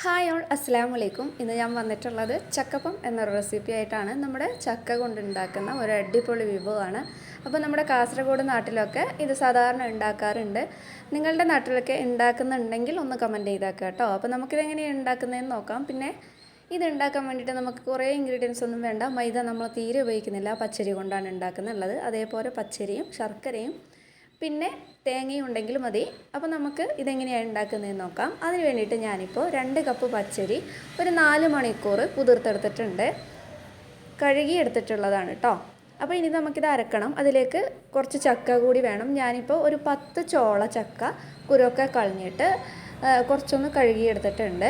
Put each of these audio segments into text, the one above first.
Hi all അസ്സലാമു അലൈക്കും. ഇന്ന് ഞാൻ വന്നിട്ടുള്ളത് ചക്കപ്പം എന്നൊരു റെസിപ്പി ആയിട്ടാണ്. നമ്മുടെ ചക്ക കൊണ്ടുണ്ടാക്കുന്ന ഒരു അടിപൊളി വിഭവമാണ്. അപ്പോൾ നമ്മുടെ കാസർഗോഡ് നാട്ടിലൊക്കെ ഇത് സാധാരണ ഉണ്ടാക്കാറുണ്ട്. നിങ്ങളുടെ നാട്ടിലൊക്കെ ഉണ്ടാക്കുന്നുണ്ടെങ്കിൽ ഒന്ന് കമൻറ്റ് ചെയ്തേക്കാം കേട്ടോ. അപ്പോൾ നമുക്കിതെങ്ങനെയാണ് ഉണ്ടാക്കുന്നതെന്ന് നോക്കാം. പിന്നെ ഇത് ഉണ്ടാക്കാൻ വേണ്ടിയിട്ട് നമുക്ക് കുറേ ഇൻഗ്രീഡിയൻസ് ഒന്നും വേണ്ട. മൈദ നമ്മൾ തീരെ ഉപയോഗിക്കുന്നില്ല, പച്ചരി കൊണ്ടാണ് ഉണ്ടാക്കുന്നുള്ളത്. അതേപോലെ പച്ചരിയും ശർക്കരയും പിന്നെ തേങ്ങയും ഉണ്ടെങ്കിൽ മതി. അപ്പോൾ നമുക്ക് ഇതെങ്ങനെയാണ് ഉണ്ടാക്കുന്നതെന്ന് നോക്കാം. അതിന് വേണ്ടിയിട്ട് ഞാനിപ്പോൾ 2 കപ്പ് പച്ചരി ഒരു 4 മണിക്കൂർ കുതിർത്തെടുത്തിട്ടുണ്ട്. കഴുകി എടുത്തിട്ടുള്ളതാണ് കേട്ടോ. അപ്പോൾ ഇനി നമുക്കിത് അരക്കണം. അതിലേക്ക് കുറച്ച് ചക്ക കൂടി വേണം. ഞാനിപ്പോൾ ഒരു 10 ചോള ചക്ക കുരുവൊക്കെ കളഞ്ഞിട്ട് കുറച്ചൊന്ന് കഴുകിയെടുത്തിട്ടുണ്ട്.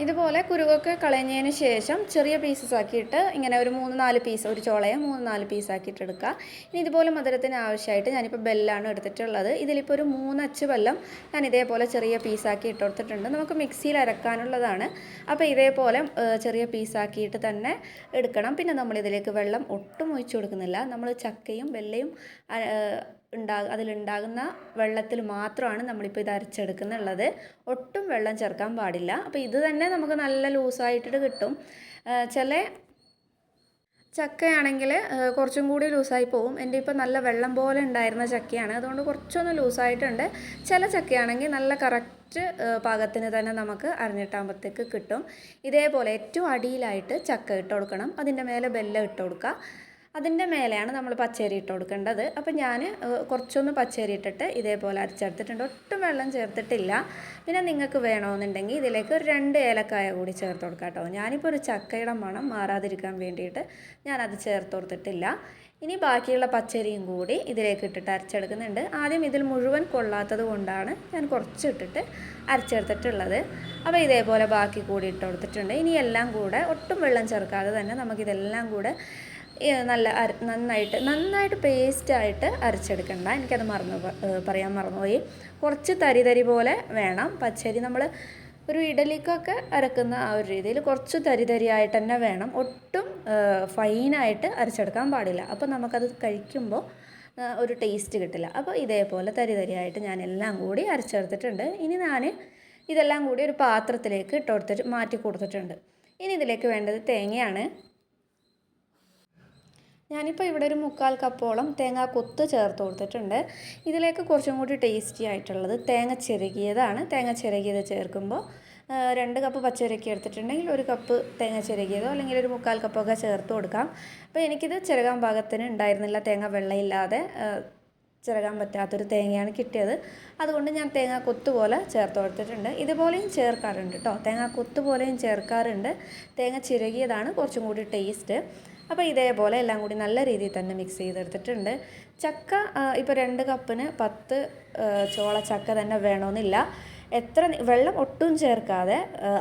ഇതുപോലെ കുരുവൊക്കെ കളഞ്ഞതിന് ശേഷം ചെറിയ പീസസ് ആക്കിയിട്ട് ഇങ്ങനെ ഒരു 3-4 പീസ്, ഒരു ചോളയെ 3-4 പീസ് ആക്കിയിട്ട് എടുക്കുക. ഇനി ഇതുപോലെ മധുരത്തിന് ആവശ്യമായിട്ട് ഞാനിപ്പോൾ ബെല്ലാണ് എടുത്തിട്ടുള്ളത്. ഇതിലിപ്പോൾ ഒരു 3 അച്ച് വെല്ലം ഞാൻ ഇതേപോലെ ചെറിയ പീസാക്കി ഇട്ട് കൊടുത്തിട്ടുണ്ട്. നമുക്ക് മിക്സിയിൽ അരക്കാനുള്ളതാണ്. അപ്പോൾ ഇതേപോലെ ചെറിയ പീസാക്കിയിട്ട് തന്നെ എടുക്കണം. പിന്നെ നമ്മളിതിലേക്ക് വെള്ളം ഒട്ടും ഒഴിച്ചു കൊടുക്കുന്നില്ല. നമ്മൾ ചക്കയും വെല്ലയും അതിലുണ്ടാകുന്ന വെള്ളത്തിൽ മാത്രമാണ് നമ്മളിപ്പോൾ ഇത് അരച്ചെടുക്കുന്നുള്ളത്. ഒട്ടും വെള്ളം ചേർക്കാൻ പാടില്ല. അപ്പോൾ ഇത് തന്നെ നമുക്ക് നല്ല ലൂസായിട്ട് കിട്ടും. ചില ചക്കയാണെങ്കിൽ കുറച്ചും കൂടി ലൂസായി പോവും. എൻ്റെ ഇപ്പോൾ നല്ല വെള്ളം പോലെ ഉണ്ടായിരുന്ന ചക്കയാണ്, അതുകൊണ്ട് കുറച്ചൊന്ന് ലൂസായിട്ടുണ്ട്. ചില ചക്കയാണെങ്കിൽ നല്ല കറക്റ്റ് പാകത്തിന് തന്നെ നമുക്ക് അരഞ്ഞിട്ടാകുമ്പോഴത്തേക്ക് കിട്ടും. ഇതേപോലെ ഏറ്റവും അടിയിലായിട്ട് ചക്ക ഇട്ട് കൊടുക്കണം. അതിൻ്റെ മേലെ ബെല്ലം ഇട്ട് കൊടുക്കുക. അതിൻ്റെ മേലെയാണ് നമ്മൾ പച്ചരി ഇട്ട് കൊടുക്കേണ്ടത്. അപ്പോൾ ഞാൻ കുറച്ചൊന്ന് പച്ചരി ഇട്ടിട്ട് ഇതേപോലെ അരച്ചെടുത്തിട്ടുണ്ട്. ഒട്ടും വെള്ളം ചേർത്തിട്ടില്ല. പിന്നെ നിങ്ങൾക്ക് വേണമെന്നുണ്ടെങ്കിൽ ഇതിലേക്ക് ഒരു 2 ഏലക്കായ കൂടി ചേർത്ത് കൊടുക്കാം കേട്ടോ. ഞാനിപ്പോൾ ഒരു ചക്കയുടെ മണം മാറാതിരിക്കാൻ വേണ്ടിയിട്ട് ഞാനത് ചേർത്ത് കൊടുത്തിട്ടില്ല. ഇനി ബാക്കിയുള്ള പച്ചരിയും കൂടി ഇതിലേക്ക് ഇട്ടിട്ട് അരച്ചെടുക്കുന്നുണ്ട്. ആദ്യം ഇതിൽ മുഴുവൻ കൊള്ളാത്തത് കൊണ്ടാണ് ഞാൻ കുറച്ച് ഇട്ടിട്ട് അരച്ചെടുത്തിട്ടുള്ളത്. അപ്പോൾ ഇതേപോലെ ബാക്കി കൂടി ഇട്ട് കൊടുത്തിട്ടുണ്ട്. ഇനി എല്ലാം കൂടെ ഒട്ടും വെള്ളം ചേർക്കാതെ തന്നെ നമുക്കിതെല്ലാം കൂടെ നന്നായിട്ട് പേസ്റ്റായിട്ട് അരച്ചെടുക്കണ്ട. എനിക്കത് പറയാൻ മറന്നുപോയി. കുറച്ച് തരി പോലെ വേണം. പച്ചരി നമ്മൾ ഒരു ഇഡലിക്കൊക്കെ അരക്കുന്ന ആ ഒരു രീതിയിൽ കുറച്ച് തരിയായിട്ട് തന്നെ വേണം. ഒട്ടും ഫൈനായിട്ട് അരച്ചെടുക്കാൻ പാടില്ല. അപ്പോൾ നമുക്കത് കഴിക്കുമ്പോൾ ഒരു ടേസ്റ്റ് കിട്ടില്ല. അപ്പോൾ ഇതേപോലെ തരിയായിട്ട് ഞാൻ എല്ലാം കൂടി അരച്ചെടുത്തിട്ടുണ്ട്. ഇനി ഞാൻ ഇതെല്ലാം കൂടി ഒരു പാത്രത്തിലേക്ക് മാറ്റി കൊടുത്തിട്ടുണ്ട്. ഇനി ഇതിലേക്ക് വേണ്ടത് തേങ്ങയാണ്. ഞാനിപ്പോൾ ഇവിടെ ഒരു 3/4 കപ്പോളം തേങ്ങ കൊത്ത് ചേർത്ത് കൊടുത്തിട്ടുണ്ട്. ഇതിലേക്ക് കുറച്ചും കൂടി ടേസ്റ്റി ആയിട്ടുള്ളത് തേങ്ങ ചിരകിയതാണ്. തേങ്ങ ചിരകിയത് ചേർക്കുമ്പോൾ 2 കപ്പ് പച്ചരിക്ക് എടുത്തിട്ടുണ്ടെങ്കിൽ 1 കപ്പ് തേങ്ങ ചിരകിയതോ അല്ലെങ്കിൽ ഒരു 3/4 കപ്പൊക്കെ ചേർത്ത് കൊടുക്കാം. അപ്പോൾ എനിക്കിത് ചിരകാൻ പാകത്തിന് ഉണ്ടായിരുന്നില്ല. തേങ്ങ വെള്ളമില്ലാതെ ചിരകാൻ പറ്റാത്തൊരു തേങ്ങയാണ് കിട്ടിയത്. അതുകൊണ്ട് ഞാൻ തേങ്ങ കൊത്ത് പോലെ ചേർത്ത് കൊടുത്തിട്ടുണ്ട്. ഇതുപോലെയും ചേർക്കാറുണ്ട് കേട്ടോ. തേങ്ങ കൊത്ത് പോലെയും ചേർക്കാറുണ്ട്. തേങ്ങ ചിരകിയതാണ് കുറച്ചും കൂടി ടേസ്റ്റ്. അപ്പോൾ ഇതേപോലെ എല്ലാം കൂടി നല്ല രീതിയിൽ തന്നെ മിക്സ് ചെയ്തെടുത്തിട്ടുണ്ട്. ചക്ക ഇപ്പോൾ 2 കപ്പിന് 10 ചോള ചക്ക തന്നെ വേണമെന്നില്ല. വെള്ളം ഒട്ടും ചേർക്കാതെ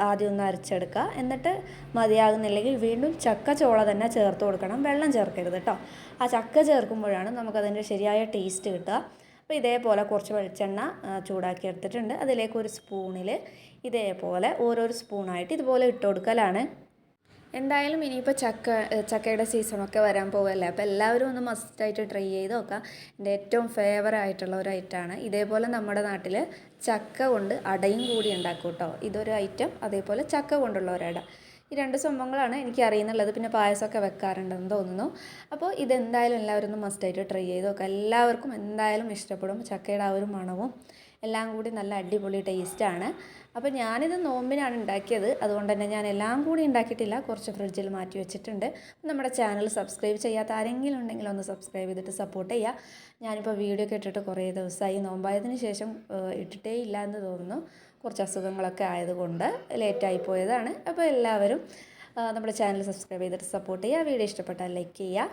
ആദ്യം ഒന്ന് അരച്ചെടുക്കുക. എന്നിട്ട് മതിയാകുന്നില്ലെങ്കിൽ വീണ്ടും ചക്ക ചോള തന്നെ ചേർത്ത് കൊടുക്കണം. വെള്ളം ചേർക്കരുത് കേട്ടോ. ആ ചക്ക ചേർക്കുമ്പോഴാണ് നമുക്കതിൻ്റെ ശരിയായ ടേസ്റ്റ് കിട്ടുക. അപ്പോൾ ഇതേപോലെ കുറച്ച് വെളിച്ചെണ്ണ ചൂടാക്കി എടുത്തിട്ടുണ്ട്. അതിലേക്ക് ഒരു സ്പൂണിൽ ഇതേപോലെ ഓരോരോ സ്പൂണായിട്ട് ഇതുപോലെ ഇട്ട് കൊടുക്കലാണ്. എന്തായാലും ഇനിയിപ്പോൾ ചക്കയുടെ സീസണൊക്കെ വരാൻ പോവുകയല്ലേ. അപ്പോൾ എല്ലാവരും ഒന്ന് മസ്റ്റായിട്ട് ട്രൈ ചെയ്ത് നോക്കാം. എൻ്റെ ഏറ്റവും ഫേവറായിട്ടുള്ള ഒരു ഐറ്റമാണ്. ഇതേപോലെ നമ്മുടെ നാട്ടിൽ ചക്ക കൊണ്ട് അടയും കൂടി ഉണ്ടാക്കും കേട്ടോ. ഇതൊരു ഐറ്റം. അതേപോലെ ചക്ക കൊണ്ടുള്ള ഒരട. ഈ 2 സംഭവങ്ങളാണ് എനിക്ക് അറിയുന്നുള്ളത്. പിന്നെ പായസമൊക്കെ വെക്കാറുണ്ടെന്ന് തോന്നുന്നു. അപ്പോൾ ഇതെന്തായാലും എല്ലാവരും ഒന്ന് മസ്റ്റായിട്ട് ട്രൈ ചെയ്ത് നോക്കാം. എല്ലാവർക്കും എന്തായാലും ഇഷ്ടപ്പെടും. ചക്കയുടെ ആ ഒരു മണവും എല്ലാം കൂടി നല്ല അടിപൊളി ടേസ്റ്റാണ്. അപ്പോൾ ഞാനിത് നോമ്പിനാണ് ഉണ്ടാക്കിയത്. അതുകൊണ്ട് തന്നെ ഞാൻ എല്ലാം കൂടി ഉണ്ടാക്കിയിട്ടില്ല. കുറച്ച് ഫ്രിഡ്ജിൽ മാറ്റി വെച്ചിട്ടുണ്ട്. നമ്മുടെ ചാനൽ സബ്സ്ക്രൈബ് ചെയ്യാത്ത ആരെങ്കിലും ഉണ്ടെങ്കിൽ ഒന്ന് സബ്സ്ക്രൈബ് ചെയ്തിട്ട് സപ്പോർട്ട് ചെയ്യുക. ഞാനിപ്പോൾ വീഡിയോ ഒക്കെ ഇട്ടിട്ട് കുറേ ദിവസമായി. നോമ്പായതിന് ശേഷം ഇട്ടിട്ടേ ഇല്ല എന്ന് തോന്നുന്നു. കുറച്ച് അസുഖങ്ങളൊക്കെ ആയതുകൊണ്ട് ലേറ്റായി പോയതാണ്. അപ്പോൾ എല്ലാവരും നമ്മുടെ ചാനൽ സബ്സ്ക്രൈബ് ചെയ്തിട്ട് സപ്പോർട്ട് ചെയ്യുക. വീഡിയോ ഇഷ്ടപ്പെട്ടാൽ ലൈക്ക് ചെയ്യുക.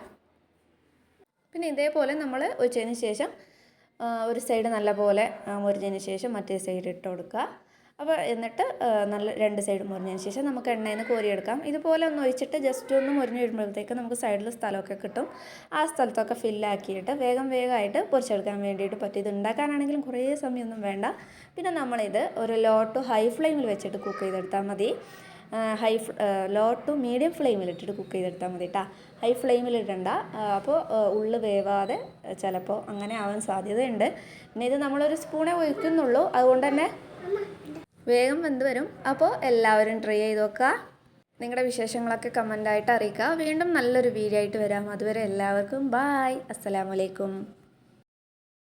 പിന്നെ ഇതേപോലെ നമ്മൾ ഒഴിച്ചതിന് ശേഷം ഒരു സൈഡ് നല്ലപോലെ മുരിഞ്ഞതിന് ശേഷം മറ്റേ സൈഡ് ഇട്ട് കൊടുക്കുക. അപ്പോൾ എന്നിട്ട് നല്ല 2 സൈഡ് മുരിഞ്ഞതിന് ശേഷം നമുക്ക് എണ്ണയിൽ നിന്ന് കോരിയെടുക്കാം. ഇതുപോലെ ഒന്ന് ഒഴിച്ചിട്ട് ജസ്റ്റ് ഒന്ന് മുരിഞ്ഞ് വരുമ്പോഴത്തേക്ക് നമുക്ക് സൈഡിൽ സ്ഥലമൊക്കെ കിട്ടും. ആ സ്ഥലത്തൊക്കെ ഫില്ലാക്കിയിട്ട് വേഗമായിട്ട് പൊരിച്ചെടുക്കാൻ വേണ്ടിയിട്ട് പറ്റും. ഇത് ഉണ്ടാക്കാനാണെങ്കിലും കുറേ സമയമൊന്നും വേണ്ട. പിന്നെ നമ്മളിത് ഒരു ലോ ടു ഹൈ ഫ്ലെയിമിൽ വെച്ചിട്ട് കുക്ക് ചെയ്തെടുത്താൽ മതി. ലോ ടു മീഡിയം ഫ്ലെയിമിലിട്ടിട്ട് കുക്ക് ചെയ്തെടുത്താൽ മതി കേട്ടോ. ഹൈ ഫ്ലെയിമിലിടണ്ട. അപ്പോൾ ഉള്ളു വേവാതെ ചിലപ്പോൾ അങ്ങനെ ആവാൻ സാധ്യതയുണ്ട്. പിന്നെ ഇത് നമ്മളൊരു സ്പൂണേ ഒഴിക്കുന്നുള്ളൂ. അതുകൊണ്ട് തന്നെ വേഗം വെന്ത് വരും. അപ്പോൾ എല്ലാവരും ട്രൈ ചെയ്ത് നോക്കുക. നിങ്ങളുടെ വിശേഷങ്ങളൊക്കെ കമൻ്റായിട്ട് അറിയിക്കുക. വീണ്ടും നല്ലൊരു വീഡിയോ ആയിട്ട് വരാം. അതുവരെ എല്ലാവർക്കും ബായ്. അസ്സലാമു അലൈക്കും.